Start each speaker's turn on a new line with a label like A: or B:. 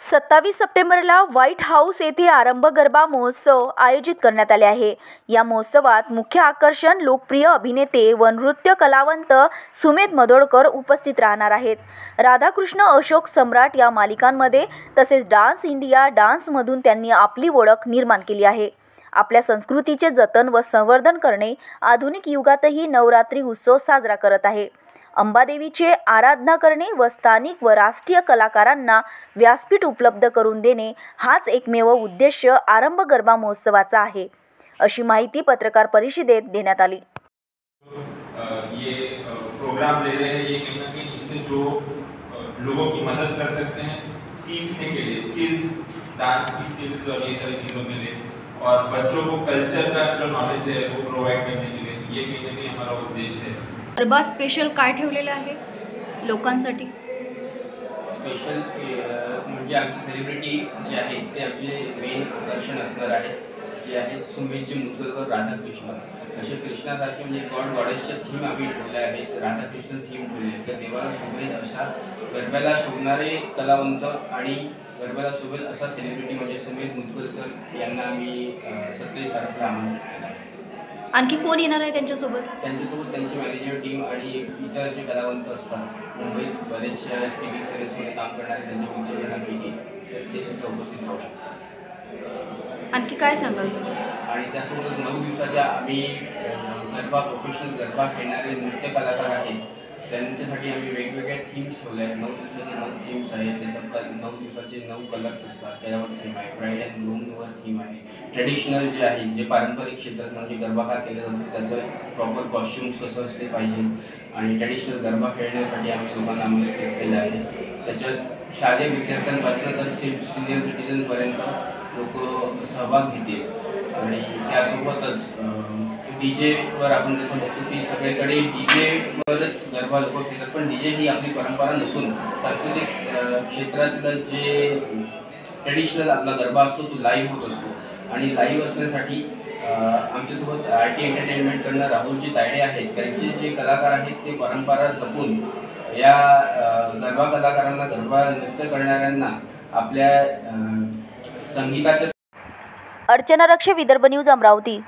A: 27 सप्टेंबरला white house येथे आरंभ गरबा महोत्सव आयोजित करण्यात आले आहे। या महोत्सवात मुख्य आकर्षण लोकप्रिय अभिनेते व नृत्य कलावंत सुमेध मदोडकर उपस्थित राहणार आहेत। राधाकृष्ण अशोक सम्राट या मालिकांमध्ये तसेच डान्स इंडिया डान्समधून त्यांनी आपली ओळख निर्माण केली आहे। आपल्या संस्कृतीचे जतन व संवर्धन करणे आधुनिक युगातही नवरात्री उत्सव साजरा करत आहे। अंबादेवीचे आराधना करणे व स्थानिक व राष्ट्रीय कलाकारांना व्यासपीठ उपलब्ध करून देणे हाच एकमेव उद्देश आरंभ गरबा महोत्सवाचा आहे, अशी माहिती पत्रकार परिषदेत देण्यात आली।
B: ये प्रोग्राम ले रहे हैं, ये कहीं ना कहीं इससे जो लोगों की मदद कर सकते हैं सीखने के लिए, स्किल्स, डांस की स्किल्स और ये सारी चीज़ों के लिए, और बच्चों को कल्चर का जो नॉलेज है वो प्रोवाइड करने के लिए ये कहीं ना कहीं हमारा उद्देश्य है।
A: गरबा स्पेशल काय ठेवलेले आहे लोकांसाठी?
C: स्पेशल म्हणजे आमची सेलिब्रिटी जे आहेत ते आमचे मेन आकर्षण असणार आहे, जे आहेत सुमेधजी मुदगलकर, राधाकृष्ण असे कृष्णासारखे म्हणजे गॉड गॉडेसच्या थीम आम्ही ठेवले आहेत, राधाकृष्ण थीम ठेवले आहेत। तर देवाला शोभेल अशा गरब्याला शोभणारे कलावंत आणि गरब्याला शोभेल असा सेलिब्रिटी म्हणजे सुमेध मुदगलकर यांना आम्ही 27 तारखेला आमंत्रित केलं आहे।
A: आणखी कोण येणार आहे त्यांच्यासोबत?
C: त्यांची मॅनेजर टीम आणि इतर जे कलावंत असतात मुंबईत बरेचशा टीव्ही सिरियल्समध्ये काम करणारे त्यांचे मित्रमंडळी ते सुद्धा उपस्थित राहू शकतात।
A: आणखी काय सांगाल तुम्ही?
C: आणि त्यासोबतच 9 दिवसाच्या आम्ही गरबा प्रोफेशनल गरबा खेळणारे नृत्य कलाकार आहेत त्यांच्यासाठी आम्ही वेगवेगळ्या थीम्स ठेवल्या आहेत। 9 दिवसाचे 9 थीम्स आहेत, ते सब 9 दिवसाचे 9 कलर्स असतात, त्यावर थीम आहे। ब्राईड अँड ग्रूमवर थीम आहे। ट्रेडिशनल जे आहे, जे पारंपरिक क्षेत्रात म्हणजे गरबा का केला जातो त्याचं प्रॉपर कॉस्ट्युम्स कसं असले पाहिजे आणि ट्रेडिशनल गरबा खेळण्यासाठी आम्ही लोकांना आमंत्रित केलं आहे। त्याच्यात शालेय विद्यार्थ्यांपासून तर सिनियर सिटीजनपर्यंत लोक सहभाग घेतील आणि त्यासोबतच डीजेवर आपण जसं बघतो की सगळीकडे डीजेवरच गरबा लोक खेळतात, पण डीजे ही आपली परंपरा नसून सांस्कृतिक क्षेत्रातलं जे ट्रेडिशनल आपला गरबा असतो तो लाईव्ह होत असतो आणि लाईव्ह असण्यासाठी आमच्यासोबत RT एंटरटेनमेंटकडनं राहुलजी तायडे आहेत, त्यांचे जे कलाकार आहेत ते परंपरा जपून या गरबा कलाकारांना, गरबा नृत्य करणाऱ्यांना आपल्या संगीताच्या।
A: अर्चना रक्षे, विदर्भ न्यूज, अमरावती।